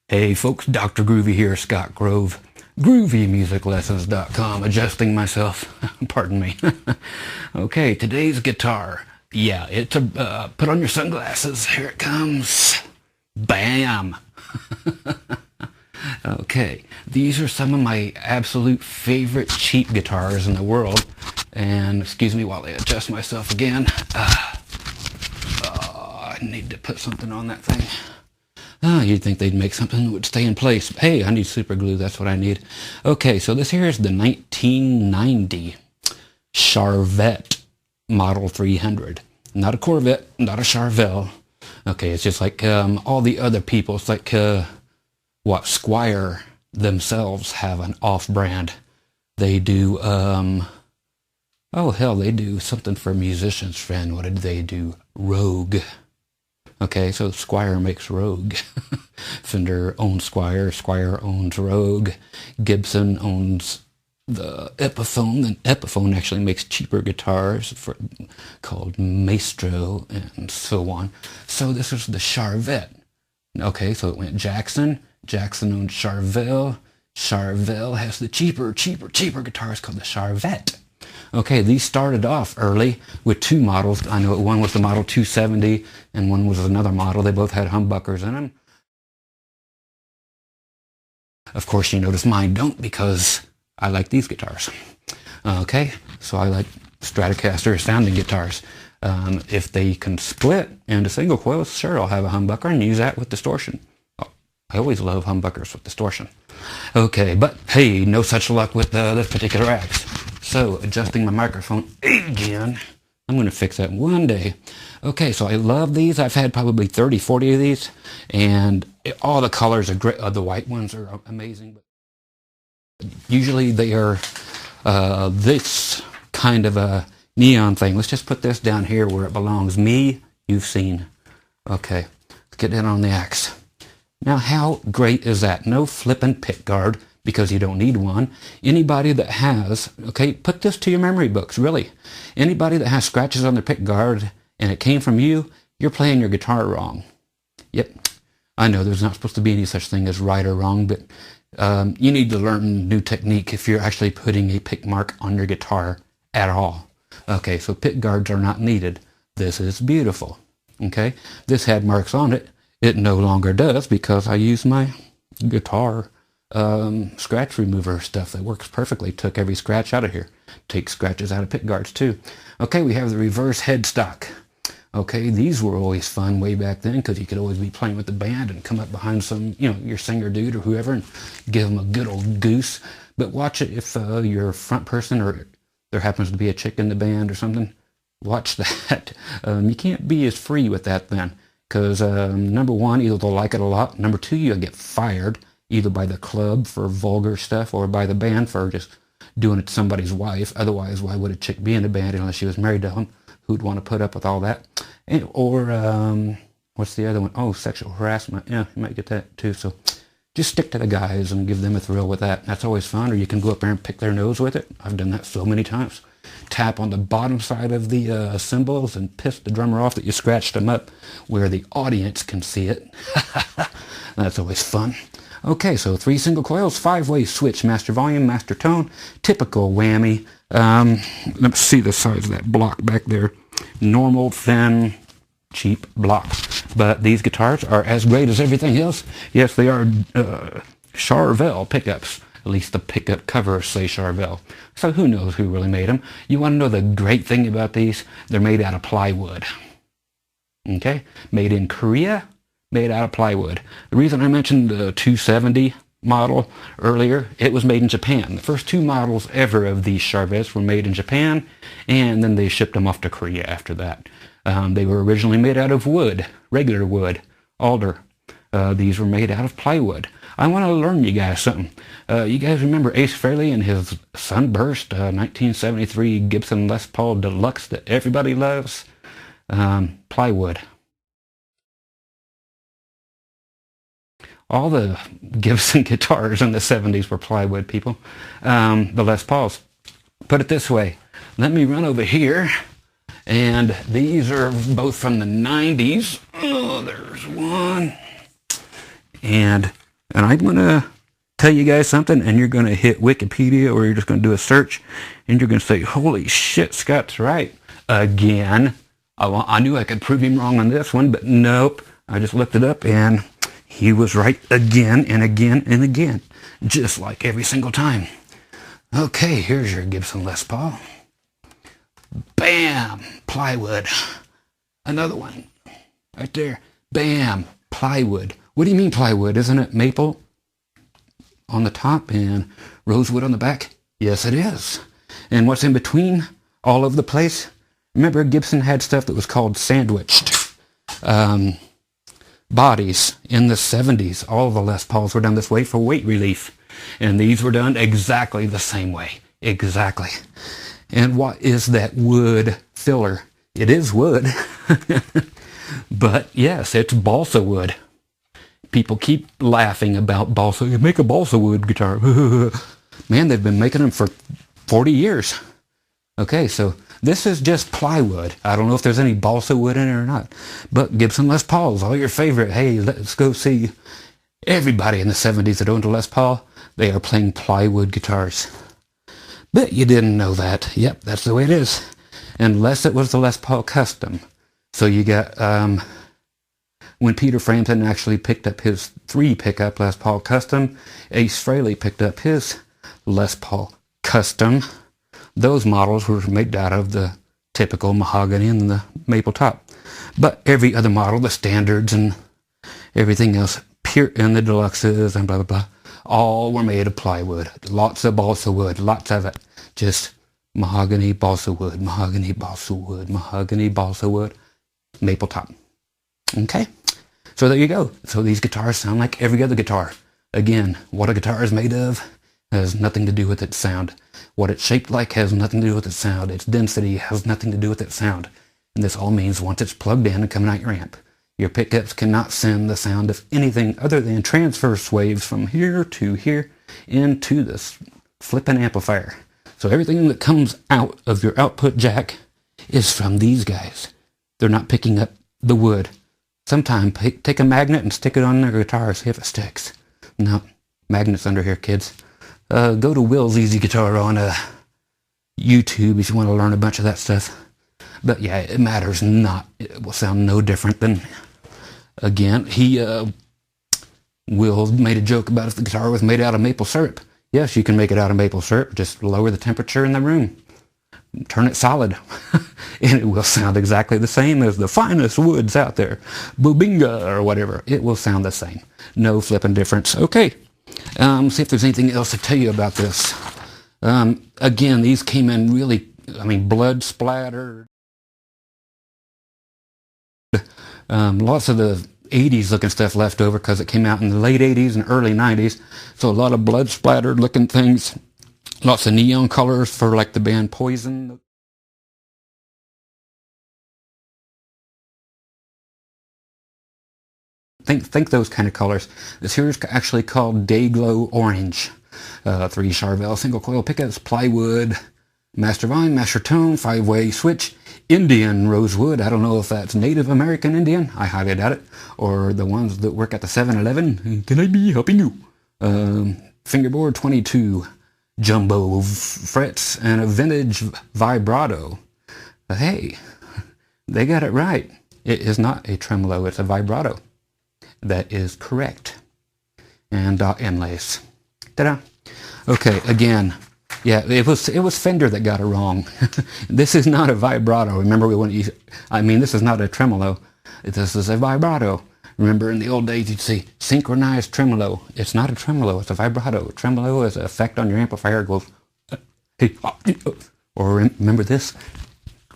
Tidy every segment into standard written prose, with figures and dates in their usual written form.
Hey folks, Dr. Groovy here, Scott Grove, GroovyMusicLessons.com, adjusting myself, pardon me. Okay, today's guitar. Yeah, it's a, put on your sunglasses, here it comes. Bam! Okay, these are some of my absolute favorite cheap guitars in the world. And excuse me while I adjust myself again. I need to put something on that thing. You'd think they'd make something that would stay in place. Hey, I need super glue. That's what I need. Okay, so this here is the 1990 Charvette Model 300. Not a Corvette, not a Charvelle. Okay, it's just like all the other people. It's like what Squire themselves have an off-brand. They do, oh hell, they do something for musicians, friend. What did they do? Rogue. Okay, so Squire makes Rogue. Fender owns Squire. Squire owns Rogue. Gibson owns the Epiphone. And Epiphone actually makes cheaper guitars called Maestro and so on. So this is the Charvette. Okay, so it went Jackson. Jackson owns Charvelle. Charvelle has the cheaper guitars called the Charvette. Okay, these started off early with two models. I know one was the Model 270 and one was another model. They both had humbuckers in them. Of course, you notice mine don't because I like these guitars. Okay, so I like Stratocaster sounding guitars. If they can split into single coils, sure, I'll have a humbucker and use that with distortion. I always love humbuckers with distortion. Okay, but hey, no such luck with this particular axe. So, adjusting my microphone again. I'm going to fix that one day. Okay, so I love these. I've had probably 30, 40 of these. And all the colors are great. The white ones are amazing. But usually they are this kind of a neon thing. Let's just put this down here where it belongs. Me, you've seen. Okay, let's get down on the axe. Now, how great is that? No flippin' pickguard, because you don't need one. Anybody that has, okay, put this to your memory books, really. Anybody that has scratches on their pickguard and it came from you, you're playing your guitar wrong. Yep, I know there's not supposed to be any such thing as right or wrong, but you need to learn new technique if you're actually putting a pick mark on your guitar at all. Okay, so pickguards are not needed. This is beautiful, okay? This had marks on it. It no longer does because I use my guitar scratch remover stuff that works perfectly. Took every scratch out of here. Take scratches out of pickguards too. Okay, we have the reverse headstock. Okay, these were always fun way back then because you could always be playing with the band and come up behind some, you know, your singer dude or whoever and give them a good old goose. But watch it if you're a front person or there happens to be a chick in the band or something. Watch that. You can't be as free with that then. Because number one, either they'll like it a lot. Number two, you'll get fired either by the club for vulgar stuff or by the band for just doing it to somebody's wife. Otherwise, why would a chick be in a band unless she was married to him? Who'd want to put up with all that? And, or what's the other one? Oh, sexual harassment. Yeah, you might get that too. So just stick to the guys and give them a thrill with that. That's always fun. Or you can go up there and pick their nose with it. I've done that so many times. Tap on the bottom side of the cymbals and piss the drummer off that you scratched them up where the audience can see it. That's always fun. Okay, so 3 single coils, 5-way switch, master volume, master tone, typical whammy. Let's see the size of that block back there. Normal, thin, cheap block. But these guitars are as great as everything else. Yes, they are Charvelle pickups. At least the pickup covers say Charvelle. So who knows who really made them. You want to know the great thing about these? They're made out of plywood. Okay? Made in Korea, made out of plywood. The reason I mentioned the 270 model earlier, it was made in Japan. The first 2 models ever of these Charvettes were made in Japan, and then they shipped them off to Korea after that. They were originally made out of wood, regular wood, alder. These were made out of plywood. I want to learn you guys something. You guys remember Ace Frehley and his Sunburst 1973 Gibson Les Paul Deluxe that everybody loves? Plywood. All the Gibson guitars in the 70s were plywood, people. The Les Pauls. Put it this way. Let me run over here. And these are both from the 90s. Oh, there's one. And And I'm going to tell you guys something, and you're going to hit Wikipedia, or you're just going to do a search, and you're going to say, holy shit, Scott's right. Again. I knew I could prove him wrong on this one, but nope. I just looked it up, and he was right again and again and again. Just like every single time. Okay, here's your Gibson Les Paul. Bam! Plywood. Another one. Right there. Bam! Plywood. What do you mean plywood? Isn't it maple on the top and rosewood on the back? Yes, it is. And what's in between all over the place? Remember, Gibson had stuff that was called sandwiched bodies in the 70s. All of the Les Pauls were done this way for weight relief. And these were done exactly the same way. Exactly. And what is that wood filler? It is wood. But yes, it's balsa wood. People keep laughing about balsa. You make a balsa wood guitar. Man, they've been making them for 40 years. Okay, so this is just plywood. I don't know if there's any balsa wood in it or not. But Gibson Les Pauls, all your favorite. Hey, let's go see everybody in the 70s that owned a Les Paul. They are playing plywood guitars. Bet you didn't know that. Yep, that's the way it is. Unless it was the Les Paul Custom. So you got, when Peter Frampton actually picked up his 3-pickup Les Paul Custom, Ace Frehley picked up his Les Paul Custom. Those models were made out of the typical mahogany and the maple top. But every other model, the standards and everything else, pure and the deluxes and blah, blah, blah, all were made of plywood. Lots of balsa wood, lots of it. Just mahogany, balsa wood, mahogany, balsa wood, mahogany, balsa wood, maple top. Okay? So there you go. So these guitars sound like every other guitar. Again, what a guitar is made of has nothing to do with its sound. What it's shaped like has nothing to do with its sound. Its density has nothing to do with its sound. And this all means once it's plugged in and coming out your amp, your pickups cannot send the sound of anything other than transverse waves from here to here into this flipping amplifier. So everything that comes out of your output jack is from these guys. They're not picking up the wood. Sometime take a magnet and stick it on their guitar, see if it sticks. No, magnets under here, kids. Go to Will's Easy Guitar on YouTube if you want to learn a bunch of that stuff. But yeah, it matters not. It will sound no different than, again, Will made a joke about if the guitar was made out of maple syrup. Yes, you can make it out of maple syrup. Just lower the temperature in the room. Turn it solid. And it will sound exactly the same as the finest woods out there. Bubinga or whatever. It will sound the same. No flipping difference. Okay. See if there's anything else to tell you about this. Again, these came in really, blood splattered. Lots of the 80s looking stuff left over because it came out in the late 80s and early 90s. So a lot of blood splattered looking things. Lots of neon colors for like the band Poison. Think those kind of colors. This here is actually called Dayglow Orange. 3 Charvette single coil pickups, plywood, master vine, master tone, 5-way switch, Indian rosewood. I don't know if that's Native American Indian. I highly doubt it. Or the ones that work at the 7-Eleven. Can I be helping you? Fingerboard 22 jumbo frets and a vintage vibrato. But hey, they got it right. It is not a tremolo, it's a vibrato. That is correct. And inlays. Ta-da. Okay, again, yeah, it was Fender that got it wrong. This is not a vibrato. Remember, this is not a tremolo. This is a vibrato. Remember, in the old days, you'd say synchronized tremolo. It's not a tremolo. It's a vibrato. Tremolo is an effect on your amplifier. It goes, or remember this?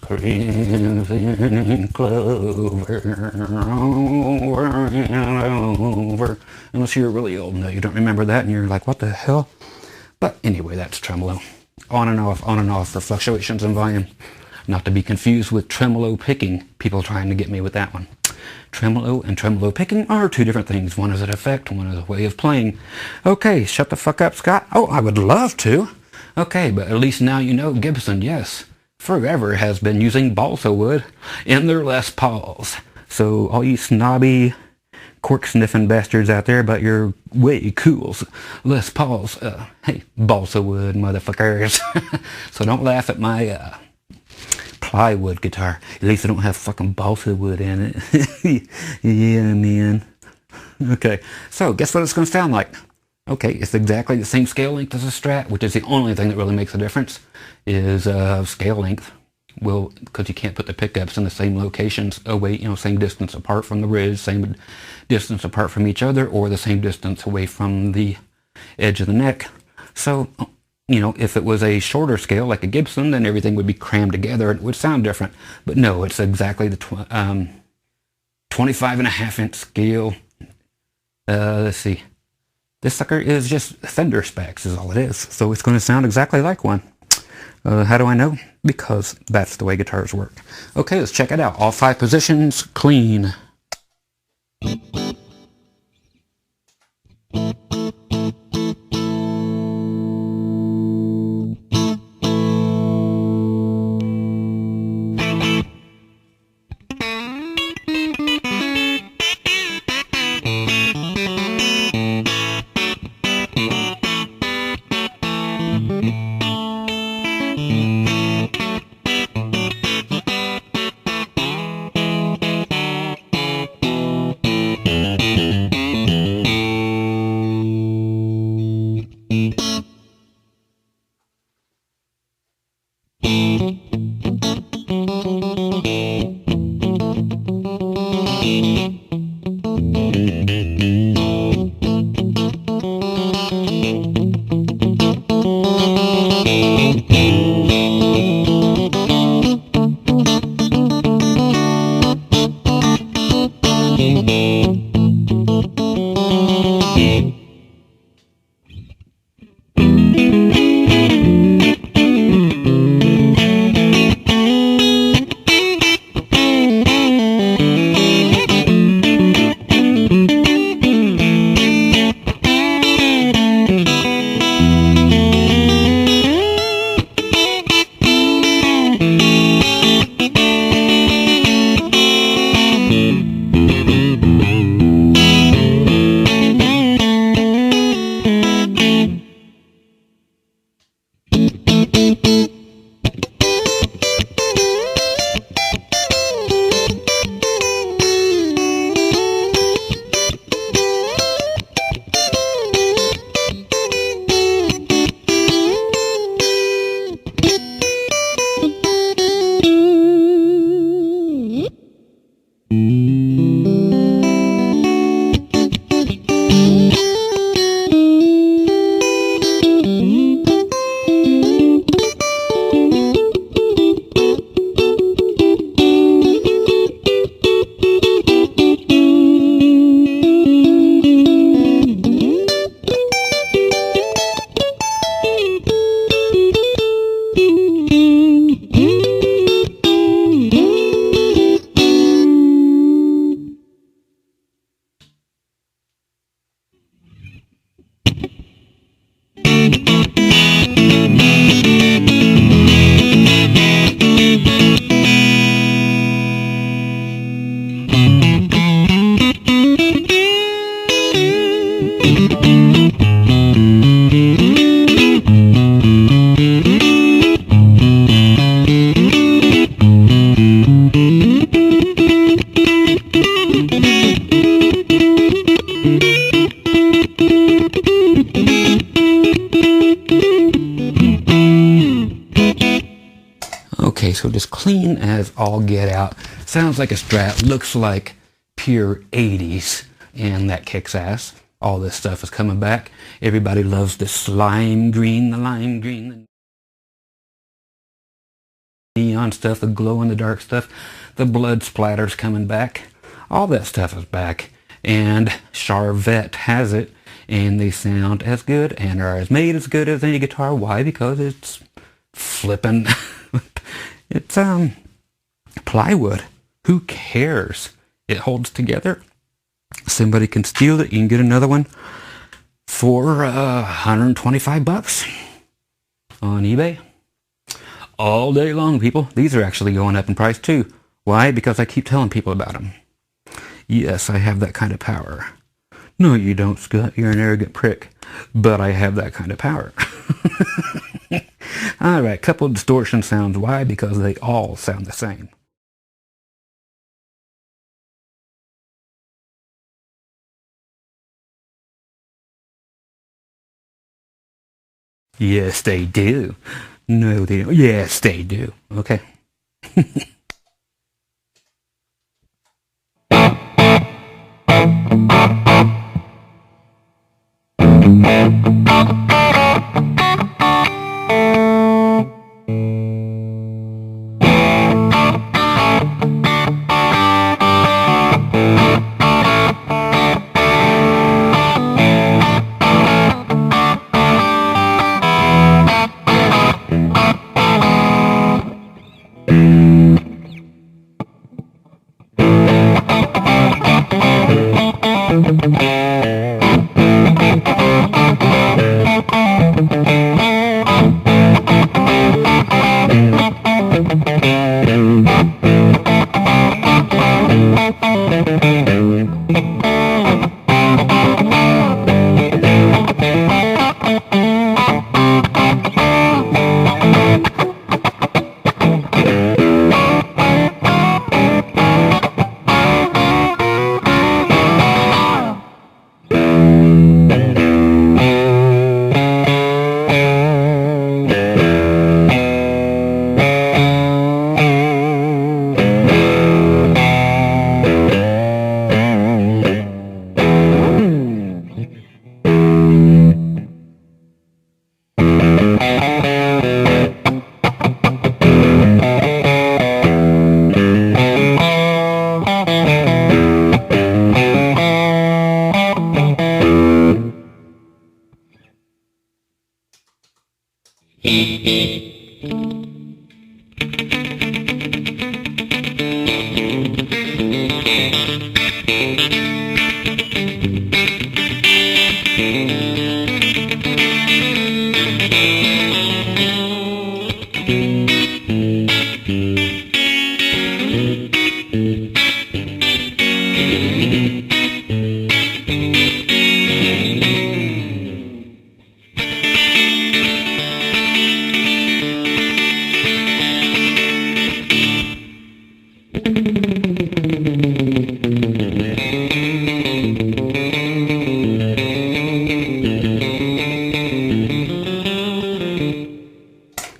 Crimson clover, unless you're really old and you don't remember that and you're like, what the hell? But anyway, that's tremolo. On and off for fluctuations in volume. Not to be confused with tremolo picking. People trying to get me with that one. Tremolo and tremolo picking are two different things. One is an effect, one is a way of playing. Okay, shut the fuck up, Scott. Oh, I would love to. Okay, but at least now you know Gibson, yes, forever has been using balsa wood in their Les Pauls. So all you snobby cork sniffing bastards out there about your way cools, Les Pauls. Hey, balsa wood motherfuckers. So don't laugh at my plywood guitar. At least I don't have fucking balsa wood in it. Yeah, man. Okay, so guess what it's going to sound like? Okay, it's exactly the same scale length as a Strat, which is the only thing that really makes a difference, is scale length. Well, because you can't put the pickups in the same locations away, same distance apart from the ridge, same distance apart from each other, or the same distance away from the edge of the neck. So, if it was a shorter scale, like a Gibson, then everything would be crammed together and it would sound different. But no, it's exactly the 25.5-inch scale. Let's see. This sucker is just Fender specs is all it is. So it's going to sound exactly like one. How do I know? Because that's the way guitars work. Okay, let's check it out. All 5 positions, clean. Okay, so just clean as all get out. Sounds like a Strat, looks like pure 80s, and that kicks ass. All this stuff is coming back. Everybody loves the lime green, the neon stuff, the glow-in-the-dark stuff. The blood splatter's coming back. All that stuff is back. And Charvette has it, and they sound as good and are as made as good as any guitar. Why? Because it's flipping. It's plywood. Who cares? It holds together. Somebody can steal it. You can get another one for $125 on eBay. All day long, people. These are actually going up in price too. Why? Because I keep telling people about them. Yes, I have that kind of power. No, you don't, Scott. You're an arrogant prick. But I have that kind of power. All right, couple of distortion sounds. Why? Because they all sound the same. Yes, they do. No, they don't. Yes, they do. Okay.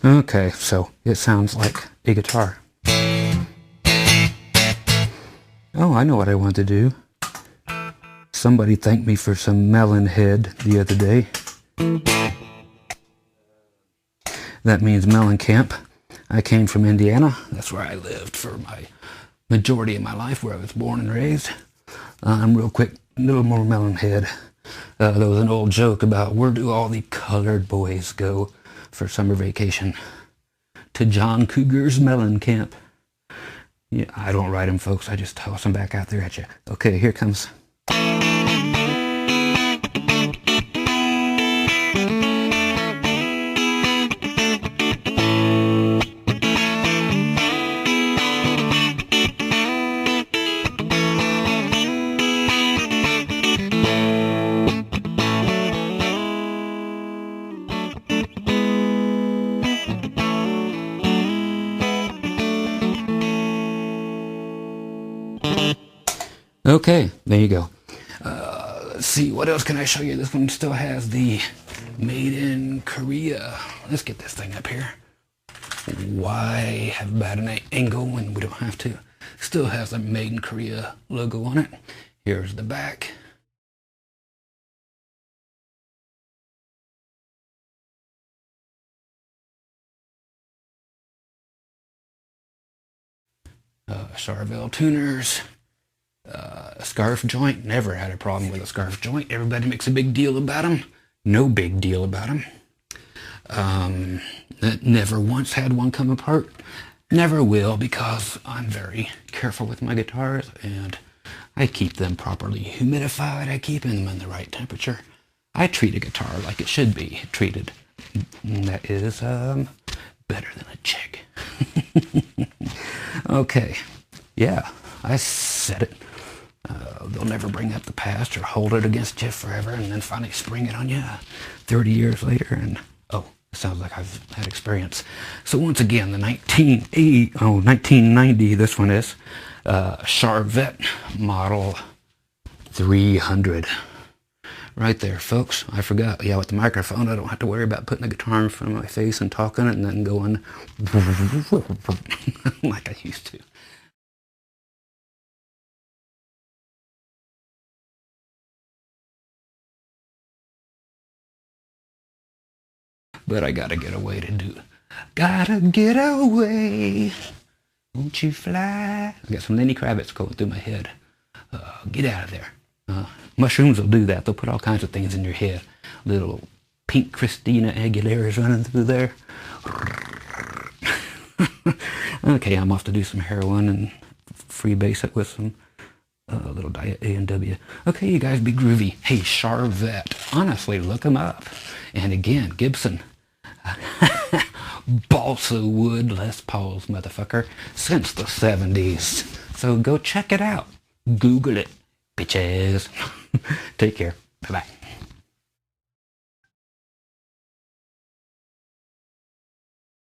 Okay, so it sounds like a guitar. Oh, I know what I want to do. Somebody thanked me for some melon head the other day. That means melon camp. I came from Indiana. That's where I lived for my majority of my life, where I was born and raised. Real quick, a little more melon head. There was an old joke about where do all the colored boys go for summer vacation? To John Cougar's melon camp. Yeah, I don't write them, folks. I just toss them back out there at you. Okay, here comes. Okay, there you go. Let's see, what else can I show you? This one still has the Made in Korea. Let's get this thing up here. Why have bad an angle when we don't have to? Still has a Made in Korea logo on it. Here's the back. Charvette tuners. Scarf joint, never had a problem with a scarf joint. Everybody makes a big deal about them. No big deal about them. Never once had one come apart. Never will, because I'm very careful with my guitars and I keep them properly humidified. I keep them in the right temperature. I treat a guitar like it should be treated. That is better than a chick. Okay, yeah, I said it. they'll never bring up the past or hold it against you forever and then finally spring it on you 30 years later. And, oh, it sounds like I've had experience. So once again, the 1990, this one is Charvette model 300. Right there, folks. I forgot. Yeah, with the microphone, I don't have to worry about putting the guitar in front of my face and talking and then going like I used to. But I gotta get away to do. Gotta get away. Won't you fly? I got some Lenny Kravitz going through my head. Get out of there. Mushrooms will do that. They'll put all kinds of things in your head. Little pink Christina Aguilera's running through there. Okay, I'm off to do some heroin and freebase it with some little diet A&W. Okay, you guys be groovy. Hey, Charvette. Honestly, look them up. And again, Gibson. Balsa wood Les Pauls, motherfucker, since the 70s. So go check it out. Google it, bitches. Take care. Bye-bye.